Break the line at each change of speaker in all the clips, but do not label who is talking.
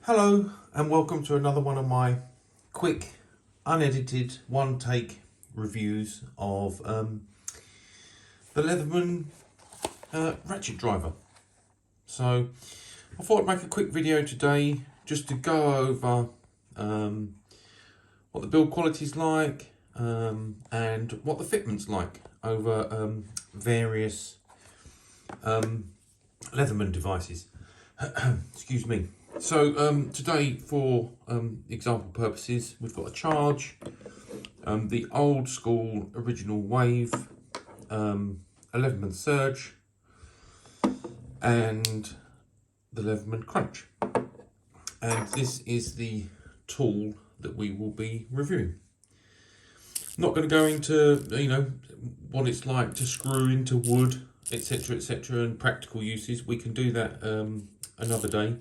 Hello and welcome to another one of my quick, unedited, one-take reviews of the Leatherman ratchet driver. So I thought I'd make a quick video today just to go over what the build quality is like and what the fitment's like over various Leatherman devices. Excuse me. So today, for example purposes, we've got a charge, the old school original wave, 11-man surge, and the Leatherman crunch. And this is the tool that we will be reviewing. Not going to go into what it's like to screw into wood, etc., and practical uses. We can do that another day.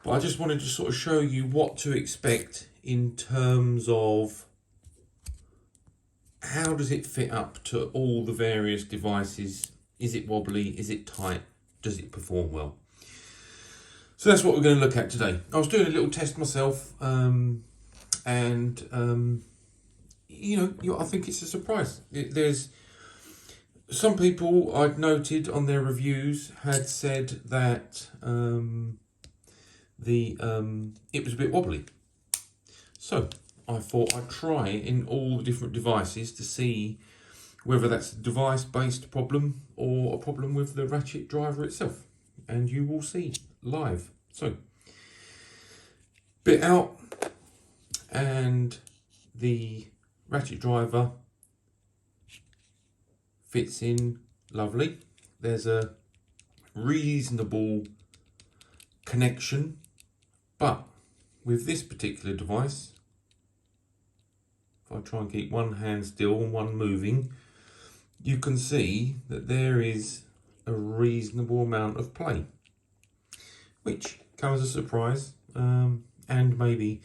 But I just wanted to sort of show you what to expect in terms of how does it fit up to all the various devices. Is it wobbly? Is it tight? Does it perform well? So that's what we're going to look at today. I was doing a little test myself I think it's a surprise. There's some people I'd noted on their reviews had said that it was a bit wobbly. So I thought I'd try it in all the different devices to see whether that's a device-based problem or a problem with the ratchet driver itself. And you will see live. So, bit out, and the ratchet driver fits in lovely. There's a reasonable connection, but with this particular device, if I try and keep one hand still and one moving, you can see that there is a reasonable amount of play, which comes as a surprise and maybe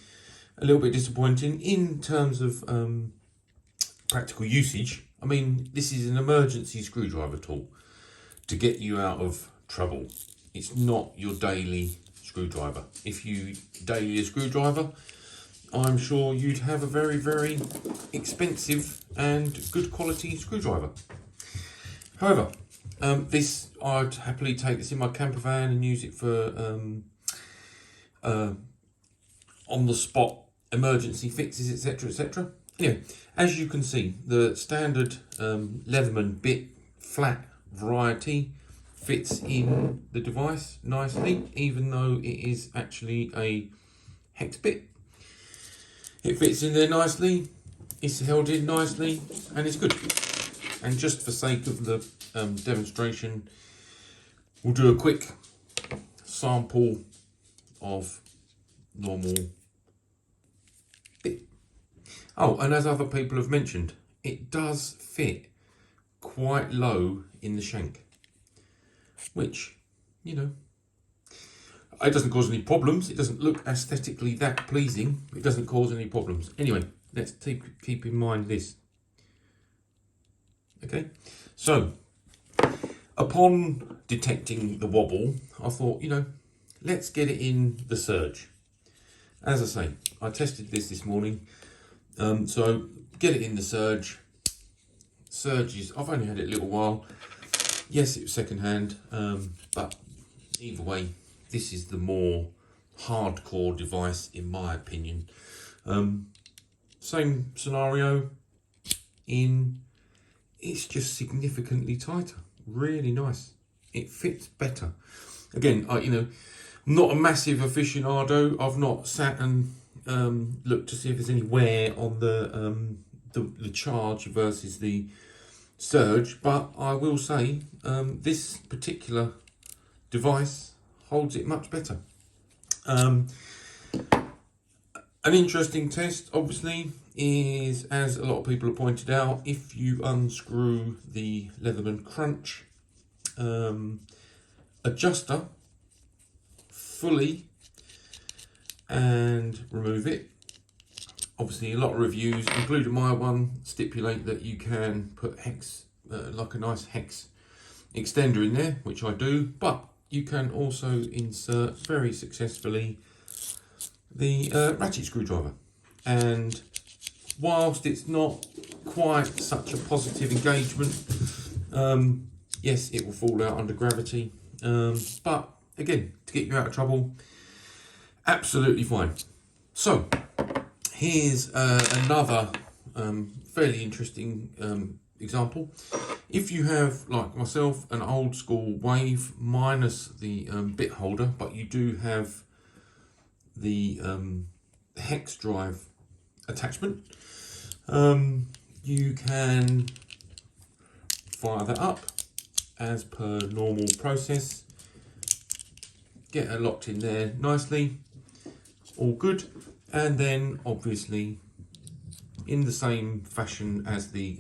a little bit disappointing in terms of practical usage. I mean, this is an emergency screwdriver tool to get you out of trouble. It's not your daily screwdriver. If you daily a screwdriver, I'm sure you'd have a very, very expensive and good quality screwdriver. However, this, I'd happily take this in my camper van and use it for on the spot emergency fixes, etc. Anyway, as you can see, the standard Leatherman bit flat variety fits in the device nicely, even though it is actually a hex bit. It fits in there nicely, it's held in nicely, and it's good. And just for sake of the demonstration, we'll do a quick sample of normal bit. Oh, and as other people have mentioned, it does fit quite low in the shank, which, it doesn't cause any problems. It doesn't look aesthetically that pleasing. It doesn't cause any problems. Anyway, let's keep in mind this. Okay, so upon detecting the wobble, I thought, let's get it in the surge. As I say, I tested this morning. So get it in the surge. Surge is, I've only had it a little while. Yes, it was second hand, but either way, this is the more hardcore device in my opinion. Same scenario, it's just significantly tighter. Really nice. It fits better. Again, I'm not a massive aficionado. I've not sat and looked to see if there's any wear on the charge versus the surge, but I will say this particular device holds it much better. An interesting test, obviously, is, as a lot of people have pointed out, if you unscrew the Leatherman crunch adjuster fully and remove it. Obviously, a lot of reviews, including my one, stipulate that you can put hex, like a nice hex extender in there, which I do, but you can also insert very successfully the ratchet screwdriver. And whilst it's not quite such a positive engagement, yes, it will fall out under gravity, but again, to get you out of trouble, absolutely fine. So here's another fairly interesting example. If you have, like myself, an old school wave minus the bit holder, but you do have the hex drive attachment, you can fire that up as per normal process, get it locked in there nicely, all good, and then obviously in the same fashion as the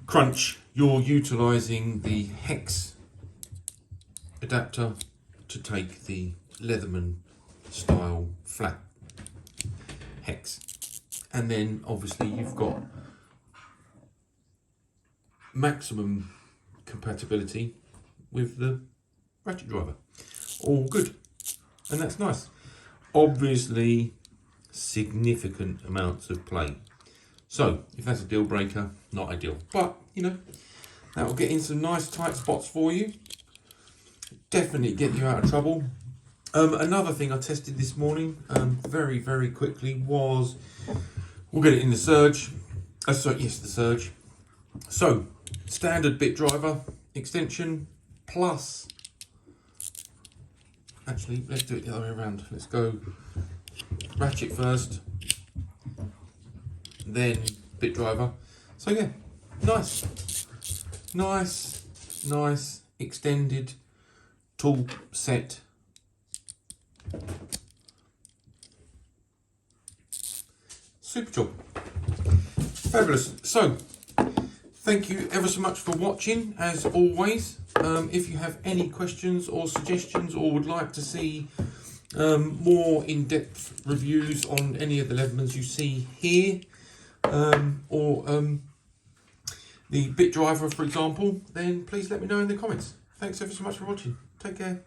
crunch, you're utilising the hex adapter to take the Leatherman style flat hex, and then obviously you've got maximum compatibility with the ratchet driver. All good, and that's nice. Obviously significant amounts of play, so if that's a deal breaker, not ideal, but you know, that will get in some nice tight spots for you, definitely get you out of trouble. Another thing I tested this morning, very quickly, was, we'll get it in the surge, the surge. So standard bit driver extension plus, actually let's do it the other way around, let's go ratchet first, then bit driver. So yeah, nice extended tool set. Super job, fabulous. So thank you ever so much for watching, as always. If you have any questions or suggestions, or would like to see more in-depth reviews on any of the Leathermans you see here, or the bit driver, for example, then please let me know in the comments. Thanks ever so much for watching. Take care.